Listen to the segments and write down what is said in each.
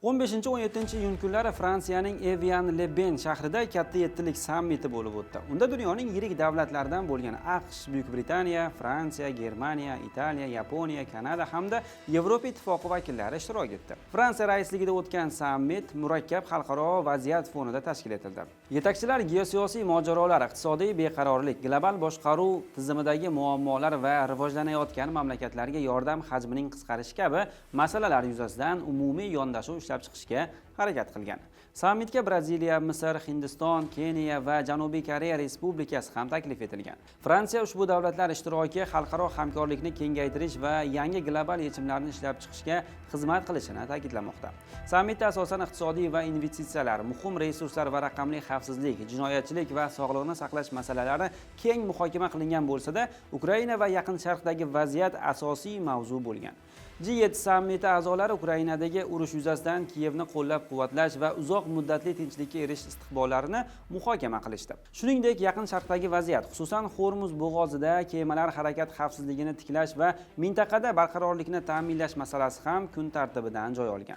15-17 iyun kunlari Fransiyaning Evian-le-Ben shahrida katta yettilik sammiti bo'lib o'tdi. Unda dunyoning yirik davlatlaridan bo'lgan AQSh, Buyuk Britaniya, Fransiya, Germaniya, Italiya, Yaponiya, Kanada hamda Yevropa ittifoqi vakillari ishtirok etdi. Fransiya raisligida o'tgan sammit murakkab xalqaro vaziyat fonida tashkil etildi. Yetakchilar geosiyosiy mojarolar, iqtisodiy beqarorlik, global boshqaruv tizimidagi muammolar va rivojlanayotgan mamlakatlarga yordam hajmining qisqarishi kabi masalalar yuzasidan umumiy yondashuv ishlab chiqishga harakat qilgan. Sammitga Braziliya, Misr, Hindiston, Keniya va Janubiy Koreya Respublikasi ham taklif etilgan. Fransiya ushbu davlatlar ishtiroki xalqaro hamkorlikni kengaytirish va yangi global yechimlarni ishlab chiqishga xizmat qilishini ta'kidlamoqda. Sammitda asosan iqtisodiy va investitsiyalar, muhim resurslar va raqamli xavfsizlik, jinoyatchilik va sog'liqni saqlash masalalari keng muhokama qilingan bo'lsa-da, Ukraina va Yaqin Sharqdagi vaziyat asosiy mavzu bo'lgan. G7 sammiti a'zolari Ukrainadagi urush yuzasidan Kiyevni qo'llab-quvvatlash va uzoq muddatli tinchlikka erishish istiqbollarini muhokama qilishdi. Shuningdek, Yaqin Sharqdagi vaziyat, xususan Hormuz bo'g'ozida kemalar harakat xavfsizligini tiklash va mintaqada barqarorlikni ta'minlash masalasi ham kun tartibidan joy olgan.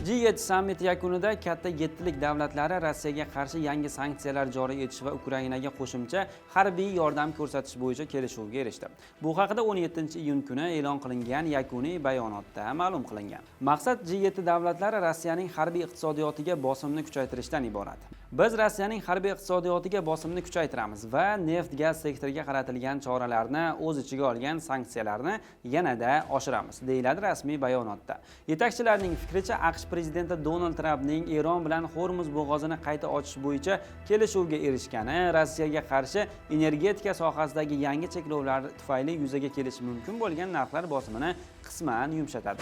G7 sammiti yakunida katta yettilik davlatlari Rossiyaga qarshi yangi sanksiyalar joriy etish va Ukrainaga qo'shimcha harbiy yordam ko'rsatish bo'yicha kelishuvga erishdi. Bu haqida 17-iyun kuni e'lon qilingan yakuniy bayonotda ma'lum qilingan. Maqsad G7 davlatlari Rossiyaning harbiy iqtisodiyotiga bosimni kuchaytirishdan iborat. Biz Rossiyaning harbiy iqtisodiyotiga bosimni kuchaytiramiz va neft-gaz sektoriga qaratilgan choralarni o'z ichiga olgan sanksiyalarni yanada oshiramiz, deyiladi rasmiy bayonotda. Yetakchilarning fikricha, AQSh prezidenti Donald Trampning Eron bilan Hormuz bo'g'ozini qayta ochish bo'yicha kelishuvga erishgani Rossiyaga qarshi energetika sohasidagi yangi cheklovlar tufayli yuzaga kelishi mumkin bo'lgan narxlar bosimini qisman yumshatadi.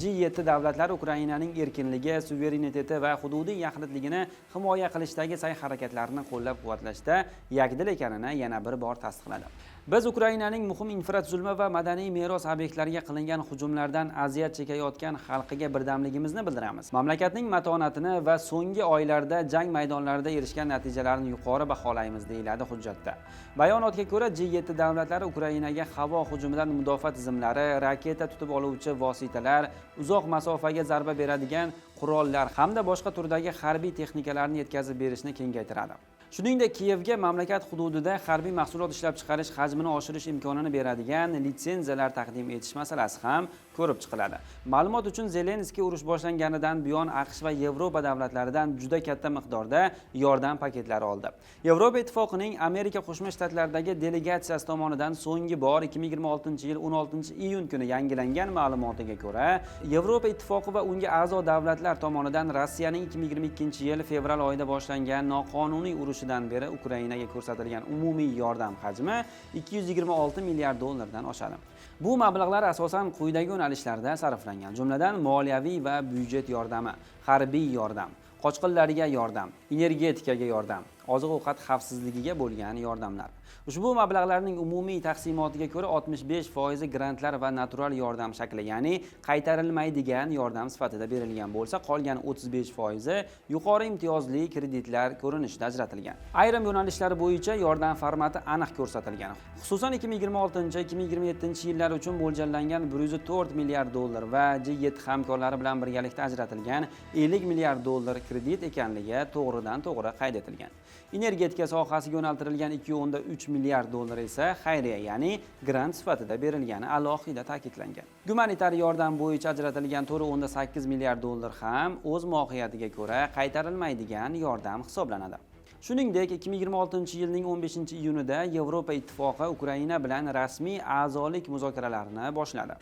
G7 davlatlari Ukrainaning erkinligi, suvereniteti va hududiy yaxlitligini himoya qilishdagi sa'y-harakatlarini qo'llab-quvvatlashda yakdil ekanini yana bir bor tasdiqladi. Biz Ukrainaning muhim infratuzilma va madaniy meros obyektlariga qilingan hujumlardan aziyat chekayotgan xalqiga birdamligimizni bildiramiz. Mamlakatning matonatini va so'nggi oylarda jang maydonlarida erishgan natijalarni yuqori baholaymiz, deyiladi hujjatda. Bayonotga ko'ra, G7 davlatlari Ukrainaga havo hujumidan mudofaa tizimlari, raketa tutib oluvchi vositalar, uzoq masofaga zarba beradigan qurollar hamda boshqa turdagi harbiy texnikalarni yetkazib berishni kengaytiradi. Shuningdek, Kiyevga mamlakat hududida harbiy mahsulot ishlab chiqarish hajmini oshirish imkonini beradigan litsenziyalar taqdim etish masalasi ham ko'rib chiqiladi. Ma'lumot uchun, Zelenskiy urush boshlanganidan buyon AQSh va Yevropa davlatlaridan juda katta miqdorda yordam paketlari oldi. Yevropa ittifoqining Amerika Qo'shma Shtatlaridagi delegatsiyasi tomonidan so'nggi bor 2026-yil 16-iyun kuni yangilangan ma'lumotiga ko'ra, Yevropa ittifoqi va unga a'zo davlatlar tomonidan Rossiyaning 2022-yil fevral oyida boshlangan noqonuniy urushidan beri Ukrainaga ko'rsatilgan umumiy yordam hajmi 226 milliard dollardan oshadi. Bu mablag'lar asosan quyidagi yo'nalishlarda sarflangan, jumladan moliyaviy va byudjet yordami, harbiy yordam, qochqinlarga yordam, energetikaga yordam, oziq-ovqat xavfsizligiga bo'lgan yordamlar. Ushbu mablag'larning umumiy taqsimotiga ko'ra 65% grantlar va natural yordam shakli, ya'ni qaytarilmaydigan yordam sifatida berilgan bo'lsa, qolgan 35% yuqori imtiyozli kreditlar ko'rinishida ajratilgan. Ayrim yo'nalishlar bo'yicha yordam formati aniq ko'rsatilgan. Xususan 2026-2027 yillar uchun mo'ljallangan 104 milliard dollar va G7 hamkorlari bilan birgalikda ajratilgan 50 milliard dollar kredit ekanligi to'g'ridan-to'g'ri qayd etilgan. Energetika sohasiga yo'naltirilgan 2.3 milliard dollar esa xayriya, ya'ni grant sifatida berilgani alohida ta'kidlangan. Gumanitar yordam bo'yicha ajratilgan 4.8 milliard dollar ham o'z mohiyatiga ko'ra qaytarilmaydigan yordam hisoblanadi. Shuningdek, 2026-yilning 15-iyunida Yevropa ittifoqi Ukraina bilan rasmiy a'zolik muzokaralarini boshladi.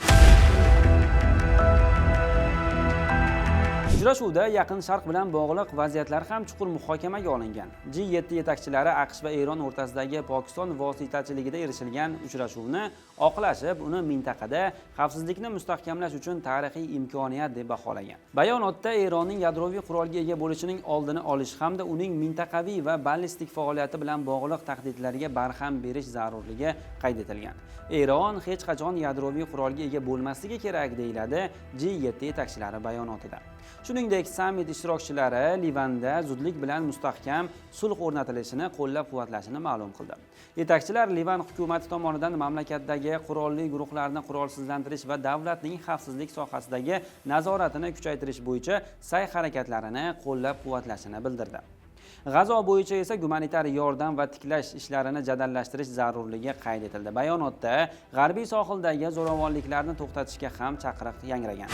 Uchrashuvda Yaqin Sharq bilan bog'liq vaziyatlar ham chuqur muhokamaga olingan. G7 yetakchilari AQSh va Eron o'rtasidagi Pokiston vositachiligida erishilgan uchrashuvni oqlashib, uni mintaqada xavfsizlikni mustahkamlash uchun tarixiy imkoniyat deb baholagan. Bayonotda Eronning yadroviy qurolga ega bo'lishining oldini olish hamda uning mintaqaviy va ballistik faoliyati bilan bog'liq tahdidlarga barham berish zarurligi qayd etilgan. Eron hech qachon yadroviy qurolga ega bo'lmasligi kerak, deyiladi G7 yetakchilari bayonotida. Shunday Shuningdek, sammit ishtirokchilari Livanda zudlik bilan mustahkam sulh o'rnatilishini qo'llab-quvvatlashini ma'lum qildi. Yetakchilar Livan hukumati tomonidan mamlakatdagi qurolli guruhlarni qurolsizlantirish va davlatning xavfsizlik sohasidagi nazoratini kuchaytirish bo'yicha sa'y-harakatlarini qo'llab-quvvatlashini bildirdi. G'azo bo'yicha esa gumanitar yordam va tiklash ishlarini jadallashtirish zarurligi qayd etildi. Bayonotda g'arbiy sohildagi zo'ravonliklarni to'xtatishga ham chaqiriq yangragan.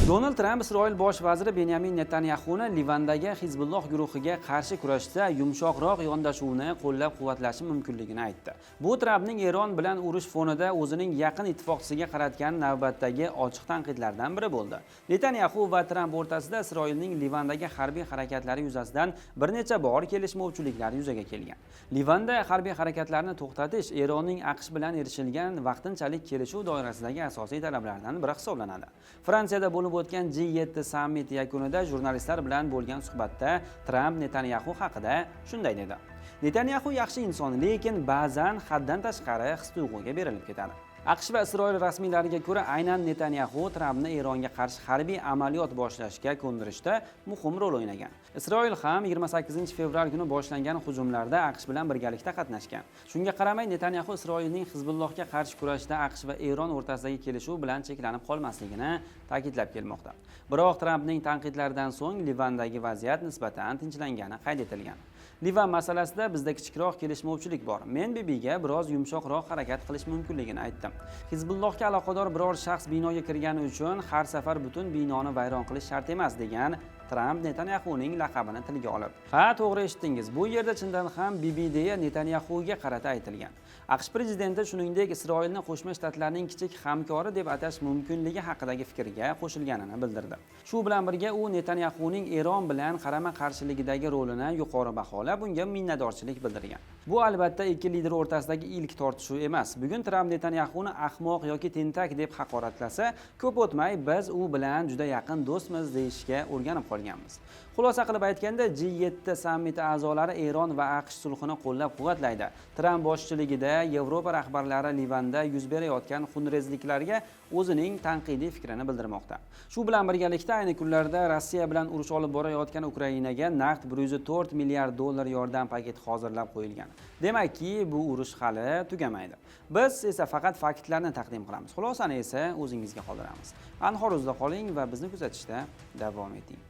Donald Tramp Isroil bosh vaziri Benyamin Netanyahuni Livandagi Hizbulloh guruhiga qarshi kurashda yumshoqroq yondashuvni qo'llab-quvvatlashi mumkinligini aytdi. Bu Trampning Eron bilan urush fonida o'zining yaqin ittifoqchisiga qaratgan navbatdagi ochiq tanqidlardan biri bo'ldi. Netanyahu va Tramp o'rtasida Isroilning Livandagi harbiy harakatlari yuzasidan bir necha bor kelishmovchiliklar yuzaga kelgan. Livanda harbiy harakatlarni to'xtatish Eronning AQSh bilan erishilgan vaqtinchalik kelishuv doirasidagi asosiy talablardan biri hisoblanadi. Fransiyada bo'lib o'tgan G7 sammit yakunida jurnalistlar bilan bo'lgan suhbatda Tramp Netanyahu haqida shunday dedi. Netanyahu yaxshi inson, lekin ba'zan haddan tashqari his-tuyg'uga berilib ketadi. AQSh va Isroil rasmiylariga ko'ra, aynan Netanyahu Trampni Eronga qarshi harbiy amaliyot boshlashga ko'ndirishda muhim rol o'ynagan. Isroil ham 28 fevral kuni boshlangan hujumlarda AQSh bilan birgalikda qatnashgan. Shunga qaramay, Netanyahu Isroilning Hizbullohga qarshi kurashda AQSh va Eron o'rtasidagi kelishuv bilan cheklanib qolmasligini ta'kidlab kelmoqda. Biroq Trampning tanqidlaridan so'ng Livandagi vaziyat nisbatan tinchlangani qayd etilgan. Livan masalasida bizda kichikroq kelishmovchilik bor. Men Bibiga biroz yumshoqroq harakat qilish mumkinligini aytdim. Hizbullohga aloqador biror shaxs binoga kirgani uchun har safar butun binoni vayron qilish shart emas, degan Tramp Netanyahuning laqabini tilga olib. Ha, to'g'ri eshitdingiz. Bu yerda chindan ham Bibi deya Netanyahuga qarata aytilgan. AQSh prezidenti shuningdek Isroilni Qo'shma Shtatlarning kichik hamkori deb atash mumkinligi haqidagi fikrga qo'shilganini bildirdi. Shu bilan birga u Netanyahuning Eron bilan qarama-qarshiligidagi rolini yuqori baholab, unga minnatdorchilik bildirgan. Bu albatta ikki lider o'rtasidagi ilk tortishuv emas. Bugun Tramp Netanyahuni ahmoq yoki tentak deb haqoratlasa, ko'p o'tmay biz u bilan juda yaqin do'stmiz deyishga o'rganib qolganmiz. Xulosa qilib aytganda, G7 sammiti a'zolari Eron va AQSh sulhini qo'llab-quvvatlaydi. Tramp boshchiligida Yevropa rahbarlari Livanda yuz berayotgan xunrezliklarga o'zining tanqidiy fikrini bildirmoqda. Shu bilan birgalikda ayni kunlarda Rossiya bilan urush olib borayotgan Ukrainaga naqd 104 milliard dollar yordam paketi hozirlab qo'yilgan. Demakki, bu urush hali tugamaydi. Biz esa faqat faktlarni taqdim qilamiz. Xulosani esa o'zingizga qoldiramiz. Anhor uzda qoling va bizni kuzatishda davom eting.